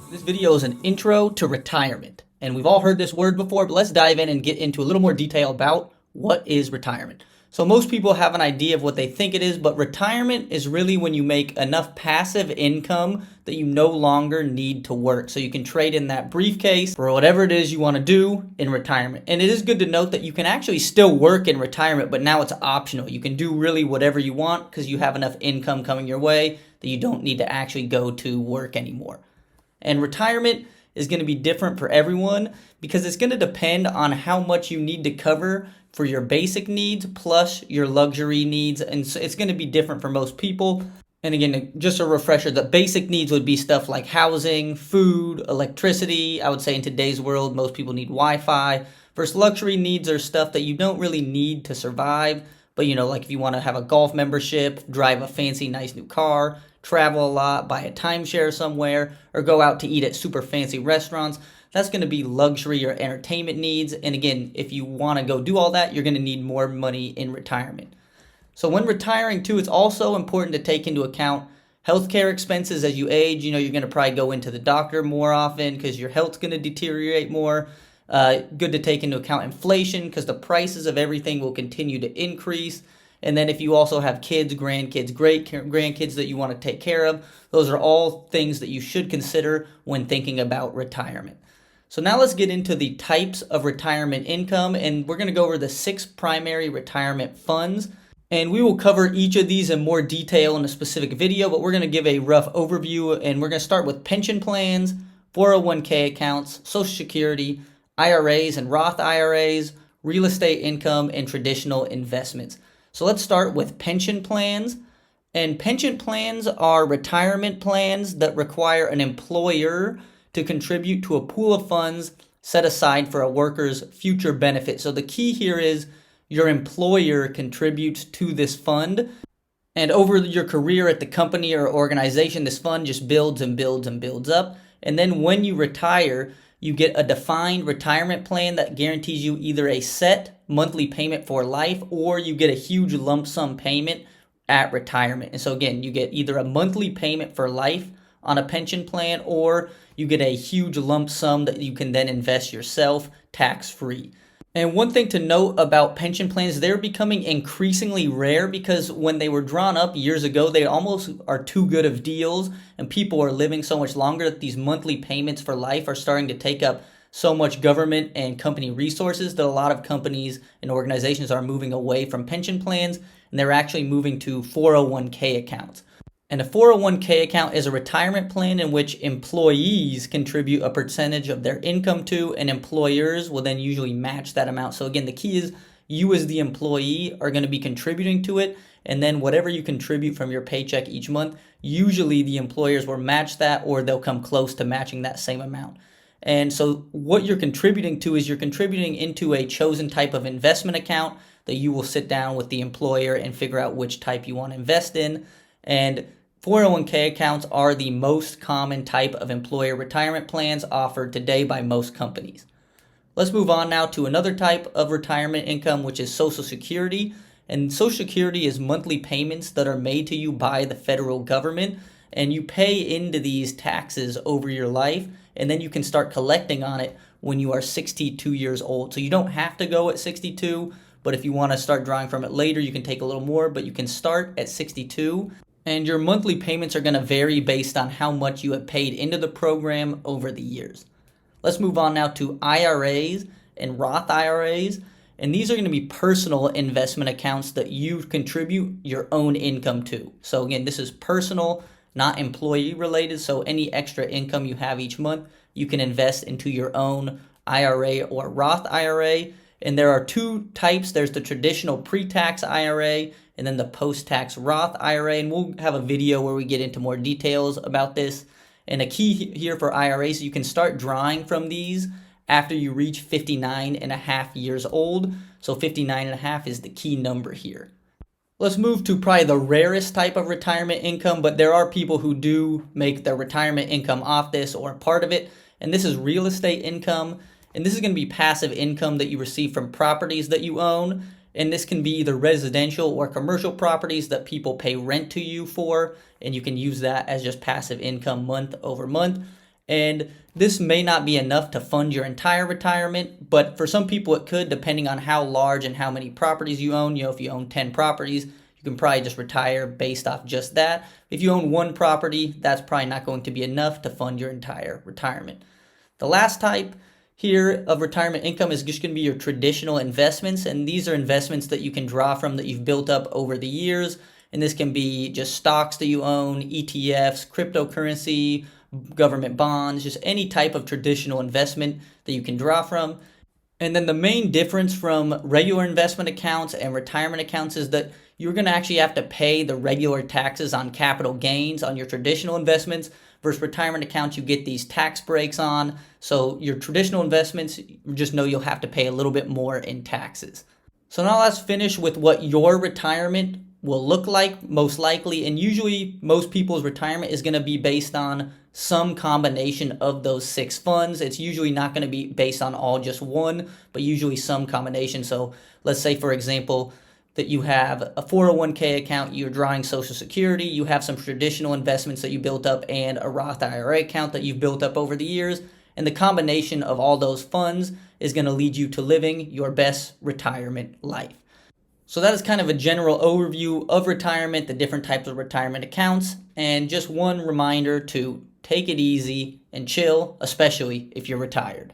This video is an intro to retirement, and we've all heard this word before, but let's dive in and get into a little more detail about what is retirement. So most people have an idea of what they think it is, but retirement is really when you make enough passive income that you no longer need to work. So you can trade in that briefcase for whatever it is you want to do in retirement. And it is good to note that you can actually still work in retirement, but now it's optional. You can do really whatever you want because you have enough income coming your way that you don't need to actually go to work anymore. And retirement is going to be different for everyone because it's going to depend on how much you need to cover for your basic needs plus your luxury needs. And so it's going to be different for most people. And again, just a refresher, the basic needs would be stuff like housing, food, electricity. I would say in today's world, most people need Wi-Fi. Versus luxury needs are stuff that you don't really need to survive. But like if you want to have a golf membership, drive a fancy, nice new car, travel a lot, buy a timeshare somewhere, or go out to eat at super fancy restaurants, that's going to be luxury or entertainment needs. And again, if you want to go do all that, you're going to need more money in retirement. So when retiring too, it's also important to take into account healthcare expenses as you age. You're going to probably go into the doctor more often because your health's going to deteriorate more. Good to take into account inflation because the prices of everything will continue to increase. And then if you also have kids, grandkids, great-grandkids that you want to take care of, those are all things that you should consider when thinking about retirement. So now let's get into the types of retirement income, and we're going to go over the 6 primary retirement funds. And we will cover each of these in more detail in a specific video, but we're going to give a rough overview, and we're going to start with pension plans, 401k accounts, Social Security, IRAs and Roth IRAs, real estate income, and traditional investments. So let's start with pension plans. And pension plans are retirement plans that require an employer to contribute to a pool of funds set aside for a worker's future benefit. So the key here is your employer contributes to this fund. And over your career at the company or organization, this fund just builds and builds and builds up. And then when you retire, you get a defined retirement plan that guarantees you either a set monthly payment for life or you get a huge lump sum payment at retirement. And so again, you get either a monthly payment for life on a pension plan or you get a huge lump sum that you can then invest yourself tax-free. And one thing to note about pension plans, they're becoming increasingly rare because when they were drawn up years ago, they almost are too good of deals and people are living so much longer that these monthly payments for life are starting to take up so much government and company resources that a lot of companies and organizations are moving away from pension plans and they're actually moving to 401k accounts. And a 401k account is a retirement plan in which employees contribute a percentage of their income to, and employers will then usually match that amount. So again, the key is you as the employee are going to be contributing to it, and then whatever you contribute from your paycheck each month, usually the employers will match that or they'll come close to matching that same amount. And so what you're contributing to is you're contributing into a chosen type of investment account that you will sit down with the employer and figure out which type you want to invest in. And 401k accounts are the most common type of employer retirement plans offered today by most companies. Let's move on now to another type of retirement income, which is Social Security. And Social Security is monthly payments that are made to you by the federal government, and you pay into these taxes over your life, and then you can start collecting on it when you are 62 years old. So you don't have to go at 62, but if you want to start drawing from it later, you can take a little more, but you can start at 62. And your monthly payments are going to vary based on how much you have paid into the program over the years. Let's move on now to IRAs and Roth IRAs. And these are going to be personal investment accounts that you contribute your own income to. So again, this is personal, not employee related. So any extra income you have each month, you can invest into your own IRA or Roth IRA. And there are 2 types. There's the traditional pre-tax IRA and then the post-tax Roth IRA. And we'll have a video where we get into more details about this. And a key here for IRAs, you can start drawing from these after you reach 59 and a half years old. So 59 and a half is the key number here. Let's move to probably the rarest type of retirement income, but there are people who do make their retirement income off this or part of it. And this is real estate income. And this is going to be passive income that you receive from properties that you own. And this can be either residential or commercial properties that people pay rent to you for, and you can use that as just passive income month over month. And this may not be enough to fund your entire retirement, but for some people it could, depending on how large and how many properties you own. If you own 10 properties, you can probably just retire based off just that. If you own one property, that's probably not going to be enough to fund your entire retirement. The last type here of retirement income is just going to be your traditional investments, and these are investments that you can draw from that you've built up over the years. And this can be just stocks that you own, ETFs, cryptocurrency, government bonds, just any type of traditional investment that you can draw from. And then the main difference from regular investment accounts and retirement accounts is that you're going to actually have to pay the regular taxes on capital gains on your traditional investments versus retirement accounts. You get these tax breaks on. So your traditional investments, just know you'll have to pay a little bit more in taxes. So now let's finish with what your retirement will look like most likely. And usually most people's retirement is going to be based on some combination of those 6 funds. It's usually not going to be based on all just one, but usually some combination. So let's say, for example, that you have a 401k account, you're drawing Social Security, you have some traditional investments that you built up, and a Roth IRA account that you've built up over the years. And the combination of all those funds is going to lead you to living your best retirement life. So that is kind of a general overview of retirement, the different types of retirement accounts, and just one reminder to take it easy and chill, especially if you're retired.